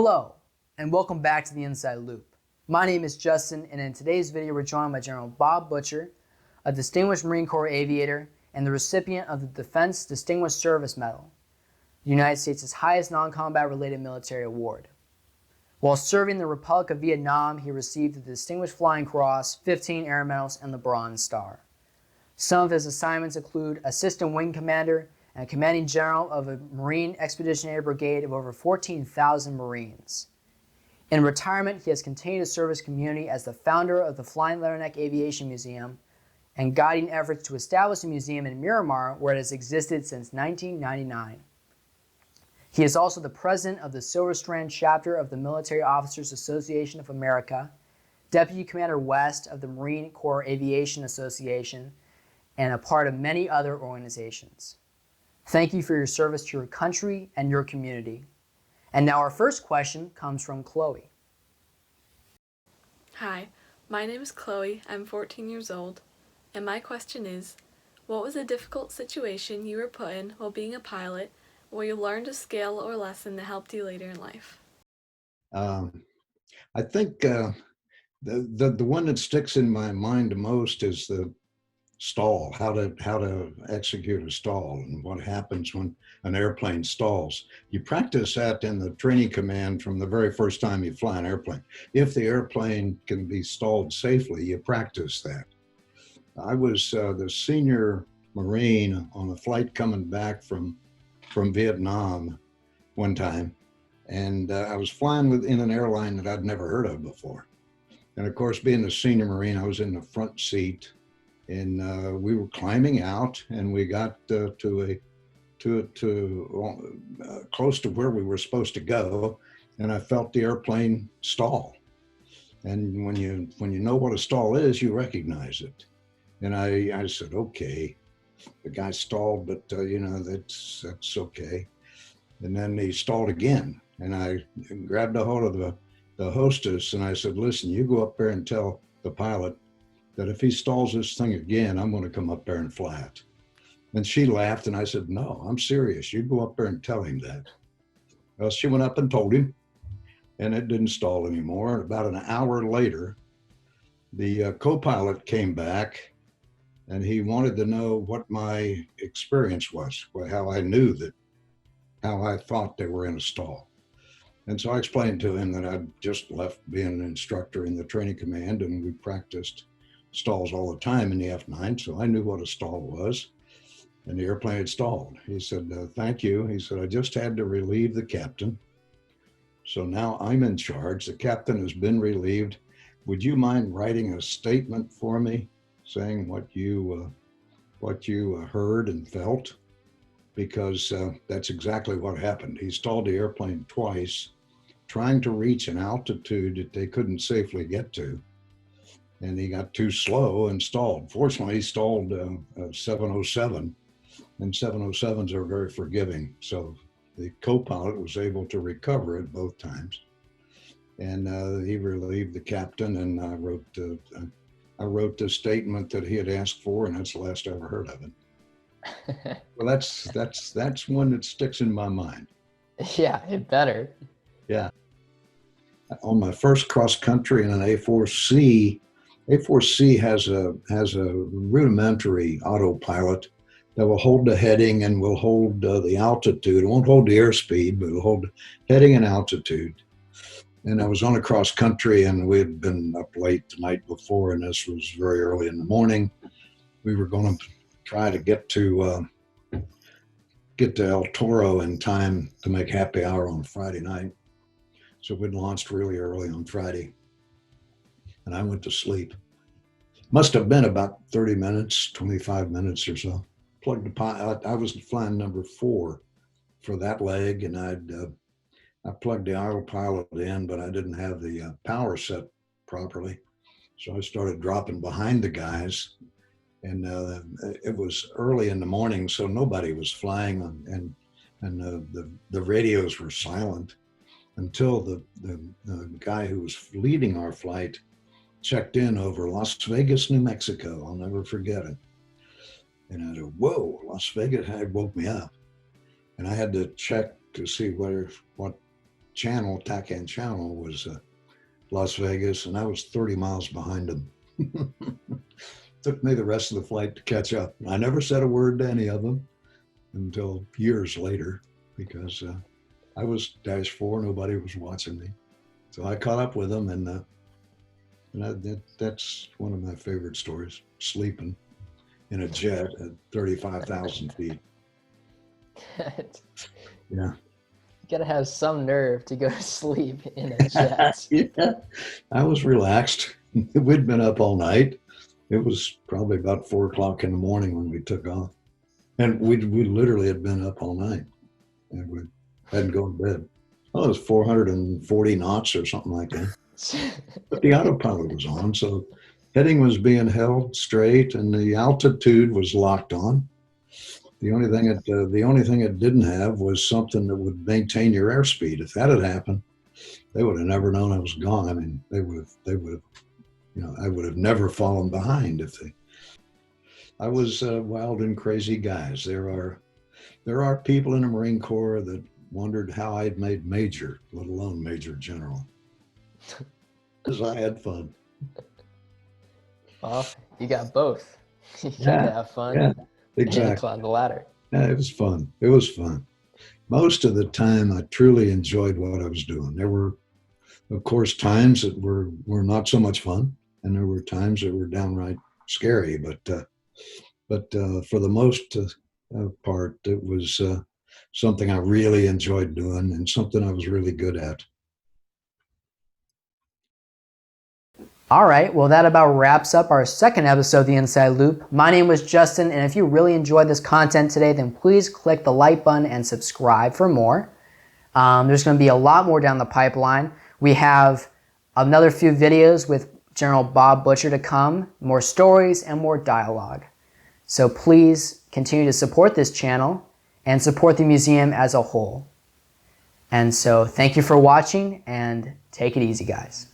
Hello, and welcome back to the Inside Loop. My name is Justin, and in today's video we're joined by General Bob Butcher, a Distinguished Marine Corps aviator and the recipient of the Defense Distinguished Service Medal, the United States' highest non-combat related military award. While serving the Republic of Vietnam, he received the Distinguished Flying Cross, 15 Air Medals, and the Bronze Star. Some of his assignments include Assistant Wing Commander and Commanding General of a Marine Expeditionary Brigade of over 14,000 Marines. In retirement, he has continued to serve his community as the founder of the Flying Leatherneck Aviation Museum and guiding efforts to establish a museum in Miramar where it has existed since 1999. He is also the president of the Silver Strand chapter of the Military Officers Association of America, Deputy Commander West of the Marine Corps Aviation Association, and a part of many other organizations. Thank you for your service to your country and your community. And now our first question comes from Chloe. Hi, my name is Chloe. I'm 14 years old. And my question is, what was a difficult situation you were put in while being a pilot where you learned a skill or lesson that helped you later in life? I think the one that sticks in my mind the most is the stall, how to execute a stall and what happens when an airplane stalls. You practice that in the training command from the very first time you fly an airplane. If the airplane can be stalled safely, you practice that. I was the senior Marine on a flight coming back from Vietnam one time, and I was flying in an airline that I'd never heard of before. And of course, being the senior Marine, I was in the front seat. And we were climbing out, and we got close to where we were supposed to go, and I felt the airplane stall. And when you know what a stall is, you recognize it. And I said, okay, the guy stalled, but that's okay. And then he stalled again, and I grabbed a hold of the hostess, and I said, listen, you go up there and tell the pilot that if he stalls this thing again, I'm going to come up there and fly it. And she laughed, and I said, no, I'm serious. You go up there and tell him that. Well, she went up and told him, and it didn't stall anymore. About an hour later, the co-pilot came back, and he wanted to know what my experience was, how I knew that, how I thought they were in a stall. And so I explained to him that I'd just left being an instructor in the training command, and we practiced stalls all the time in the F9, so I knew what a stall was, and the airplane had stalled. He said, thank you. He said, I just had to relieve the captain, so now I'm in charge. The captain has been relieved. Would you mind writing a statement for me saying what you heard and felt? Because that's exactly what happened. He stalled the airplane twice, trying to reach an altitude that they couldn't safely get to. And he got too slow and stalled. Fortunately, he stalled 707, and 707s are very forgiving. So the co-pilot was able to recover it both times. And he relieved the captain, and I wrote the statement that he had asked for, and that's the last I ever heard of it. Well, that's one that sticks in my mind. Yeah, it better. Yeah. On my first cross country in an A4C, A4C has a rudimentary autopilot that will hold the heading and will hold the altitude. It won't hold the airspeed, but it'll hold heading and altitude. And I was on a cross country, and we had been up late the night before, and this was very early in the morning. We were going to try to get to El Toro in time to make happy hour on Friday night. So we'd launched really early on Friday, and I went to sleep. Must have been about 30 minutes, 25 minutes or so. Plugged the pilot. I was flying number 4 for that leg, and I plugged the autopilot in, but I didn't have the power set properly. So I started dropping behind the guys, and it was early in the morning, so nobody was flying, and the radios were silent until the guy who was leading our flight checked in over Las Vegas, New Mexico. I'll never forget it. And I said, whoa, Las Vegas. It woke me up. And I had to check to see what channel, TACAN channel, was Las Vegas, and I was 30 miles behind them. Took me the rest of the flight to catch up. I never said a word to any of them until years later, because I was -4, nobody was watching me. So I caught up with them, and that's one of my favorite stories, sleeping in a jet at 35,000 feet. Yeah. You gotta have some nerve to go to sleep in a jet. Yeah, I was relaxed. We'd been up all night. It was probably about 4 o'clock in the morning when we took off. And we literally had been up all night, and we hadn't gone to bed. Oh, it was 440 knots or something like that. But the autopilot was on, so heading was being held straight, and the altitude was locked on. The only thing it didn't have was something that would maintain your airspeed. If that had happened, they would have never known I was gone. I mean, they would have, I would have never fallen behind if they. I was wild and crazy guys. There are people in the Marine Corps that wondered how I'd made major, let alone major general, because I had fun. Well, you got both. You gotta have fun. Yeah, exactly. And climb the ladder. Yeah, it was fun. It was fun. Most of the time, I truly enjoyed what I was doing. There were, of course, times that were not so much fun, and there were times that were downright scary. But for the most part, it was something I really enjoyed doing, and something I was really good at. All right, well, that about wraps up our second episode of The Inside Loop. My name was Justin, and if you really enjoyed this content today, then please click the like button and subscribe for more. There's going to be a lot more down the pipeline. We have another few videos with General Bob Butcher to come, more stories and more dialogue. So please continue to support this channel and support the museum as a whole. And so thank you for watching, and take it easy, guys.